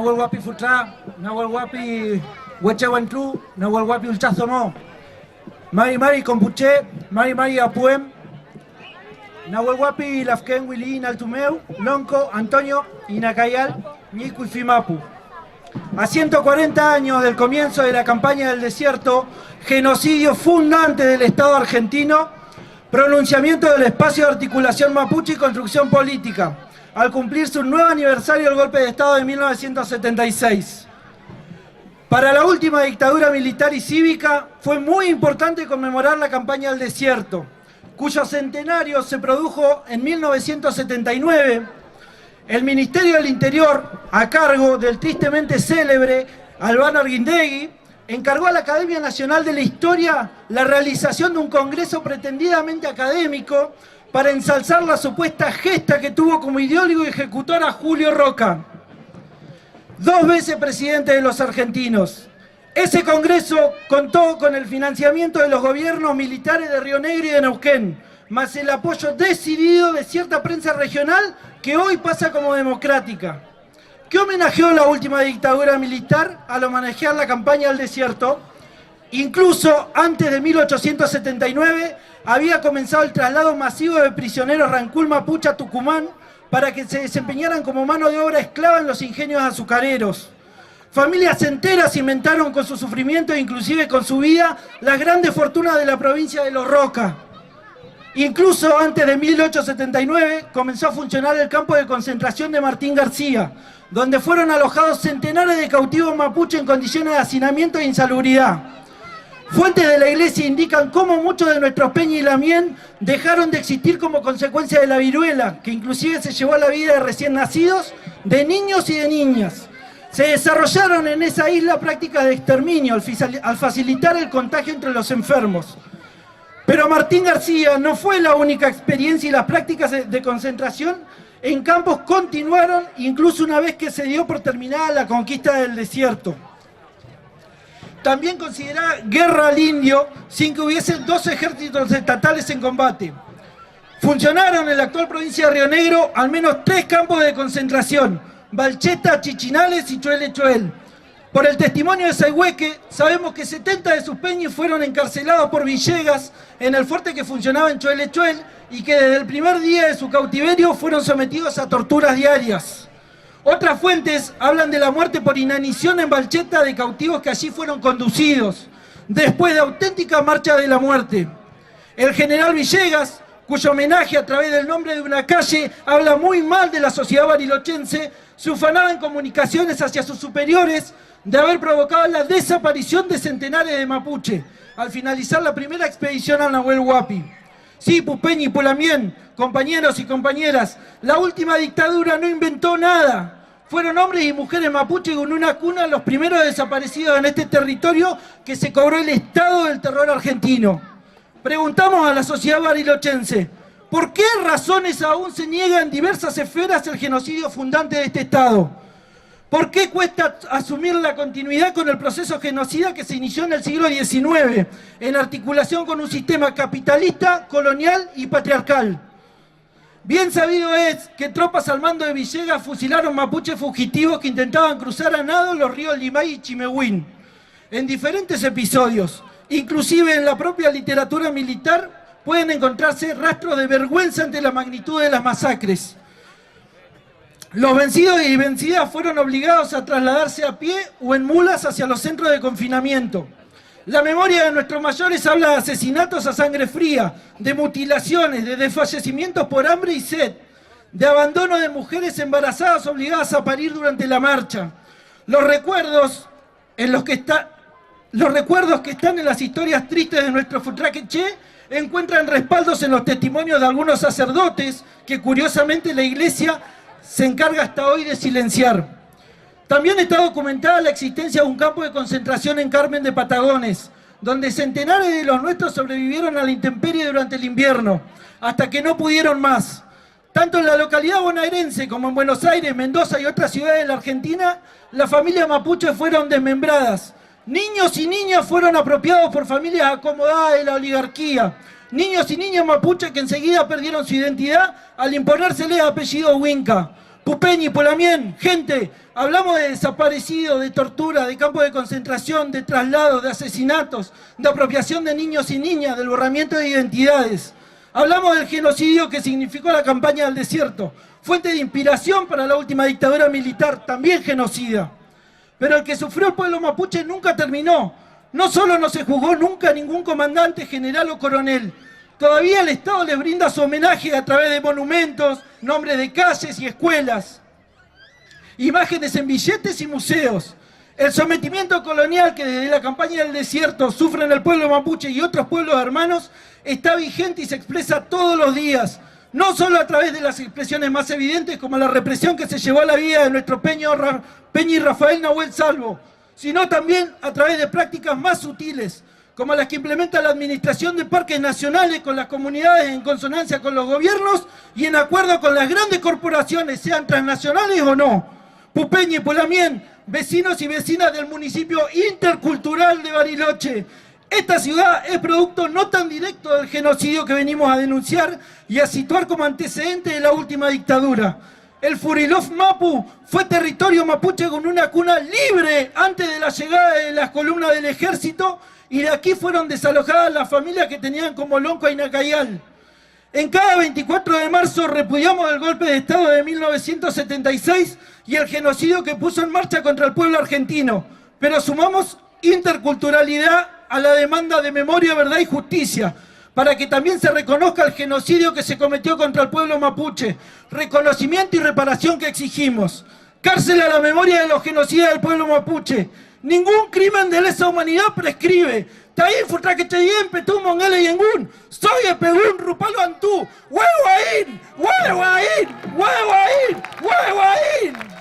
Nahuel Huapi Futra, Nahuel Huapi Huechehuentru, Nahuel Huapi Ulchazomo, Mari Mari Compuche, Mari Mari Apuem, Nahuel Huapi Lafken Wilin Altumeu, Lonco, Antonio, Inacayal, Nicu y Fimapu. A 140 años del comienzo de la campaña del desierto, genocidio fundante del Estado argentino, pronunciamiento del espacio de articulación mapuche y construcción política, al cumplirse un nuevo aniversario del golpe de Estado de 1976. Para la última dictadura militar y cívica fue muy importante conmemorar la campaña del desierto, cuyo centenario se produjo en 1979. El Ministerio del Interior, a cargo del tristemente célebre Albano Arguindegui, encargó a la Academia Nacional de la Historia la realización de un congreso pretendidamente académico para ensalzar la supuesta gesta que tuvo como ideólogo y ejecutor a Julio Roca, 2 veces presidente de los argentinos. Ese congreso contó con el financiamiento de los gobiernos militares de Río Negro y de Neuquén, más el apoyo decidido de cierta prensa regional que hoy pasa como democrática. ¿Qué homenajeó la última dictadura militar al homenajear la campaña del desierto? Incluso antes de 1879 había comenzado el traslado masivo de prisioneros Rancul Mapuche a Tucumán para que se desempeñaran como mano de obra esclava en los ingenios azucareros. Familias enteras inventaron con su sufrimiento e inclusive con su vida las grandes fortunas de la provincia de Los Roca. Incluso antes de 1879 comenzó a funcionar el campo de concentración de Martín García, donde fueron alojados centenares de cautivos mapuche en condiciones de hacinamiento e insalubridad. Fuentes de la iglesia indican cómo muchos de nuestros Peña y Lamien dejaron de existir como consecuencia de la viruela, que inclusive se llevó a la vida de recién nacidos, de niños y de niñas. Se desarrollaron en esa isla prácticas de exterminio al facilitar el contagio entre los enfermos. Pero Martín García no fue la única experiencia y las prácticas de concentración en campos continuaron incluso una vez que se dio por terminada la conquista del desierto. También consideraba guerra al indio sin que hubiesen 2 ejércitos estatales en combate. Funcionaron en la actual provincia de Río Negro al menos 3 campos de concentración: Balcheta, Chichinales y Choel Choel. Por el testimonio de Sayhueque, sabemos que 70 de sus peñas fueron encarcelados por Villegas en el fuerte que funcionaba en Choel Choel y que desde el primer día de su cautiverio fueron sometidos a torturas diarias. Otras fuentes hablan de la muerte por inanición en Balcheta de cautivos que allí fueron conducidos, después de auténtica marcha de la muerte. El general Villegas, cuyo homenaje a través del nombre de una calle habla muy mal de la sociedad barilochense, se ufanaba en comunicaciones hacia sus superiores de haber provocado la desaparición de centenares de mapuche al finalizar la primera expedición a Nahuel Huapi. Sí, Pupeña y Pulamien, compañeros y compañeras, la última dictadura no inventó nada. Fueron hombres y mujeres mapuche con una cuna los primeros desaparecidos en este territorio que se cobró el estado del terror argentino. Preguntamos a la sociedad barilochense, ¿por qué razones aún se niega en diversas esferas el genocidio fundante de este estado? ¿Por qué cuesta asumir la continuidad con el proceso genocida que se inició en el siglo XIX, en articulación con un sistema capitalista, colonial y patriarcal? Bien sabido es que tropas al mando de Villegas fusilaron mapuches fugitivos que intentaban cruzar a nado los ríos Limay y Chimehuín. En diferentes episodios, inclusive en la propia literatura militar, pueden encontrarse rastros de vergüenza ante la magnitud de las masacres. Los vencidos y vencidas fueron obligados a trasladarse a pie o en mulas hacia los centros de confinamiento. La memoria de nuestros mayores habla de asesinatos a sangre fría, de mutilaciones, de desfallecimientos por hambre y sed, de abandono de mujeres embarazadas obligadas a parir durante la marcha. Los recuerdos que están en las historias tristes de nuestro Futraqueché encuentran respaldos en los testimonios de algunos sacerdotes que curiosamente la Iglesia se encarga hasta hoy de silenciar. También está documentada la existencia de un campo de concentración en Carmen de Patagones, donde centenares de los nuestros sobrevivieron a la intemperie durante el invierno, hasta que no pudieron más. Tanto en la localidad bonaerense como en Buenos Aires, Mendoza y otras ciudades de la Argentina, las familias mapuches fueron desmembradas. Niños y niñas fueron apropiados por familias acomodadas de la oligarquía. Niños y niñas mapuches que enseguida perdieron su identidad al imponérseles apellido Huinca. Pupeñi, Polamien, gente, hablamos de desaparecidos, de tortura, de campos de concentración, de traslados, de asesinatos, de apropiación de niños y niñas, del borramiento de identidades. Hablamos del genocidio que significó la campaña del desierto, fuente de inspiración para la última dictadura militar, también genocida. Pero el que sufrió el pueblo mapuche nunca terminó. No solo no se juzgó nunca a ningún comandante, general o coronel. Todavía el Estado les brinda su homenaje a través de monumentos, nombres de calles y escuelas, imágenes en billetes y museos. El sometimiento colonial que desde la campaña del desierto sufren el pueblo mapuche y otros pueblos hermanos está vigente y se expresa todos los días, no solo a través de las expresiones más evidentes como la represión que se llevó a la vida de nuestro Peñi Rafael Nahuel Salvo, sino también a través de prácticas más sutiles, como las que implementa la Administración de Parques Nacionales con las comunidades en consonancia con los gobiernos y en acuerdo con las grandes corporaciones, sean transnacionales o no. Pupeñi y Polamien, vecinos y vecinas del municipio intercultural de Bariloche. Esta ciudad es producto no tan directo del genocidio que venimos a denunciar y a situar como antecedente de la última dictadura. El Furilov Mapu fue territorio mapuche con una cuna libre antes de la llegada de las columnas del ejército y de aquí fueron desalojadas las familias que tenían como lonco a Inacayal. En cada 24 de marzo repudiamos el golpe de Estado de 1976 y el genocidio que puso en marcha contra el pueblo argentino, pero sumamos interculturalidad a la demanda de memoria, verdad y justicia, para que también se reconozca el genocidio que se cometió contra el pueblo mapuche, reconocimiento y reparación que exigimos, cárcel a la memoria de los genocidas del pueblo mapuche, ningún crimen de lesa humanidad prescribe, Taín, Futraquecheyén, Petú, Mongele y Engún, soy Epegún, Rupalo Antú, Huehuaín, Huehuaín, Huehuaín, Huehuaín.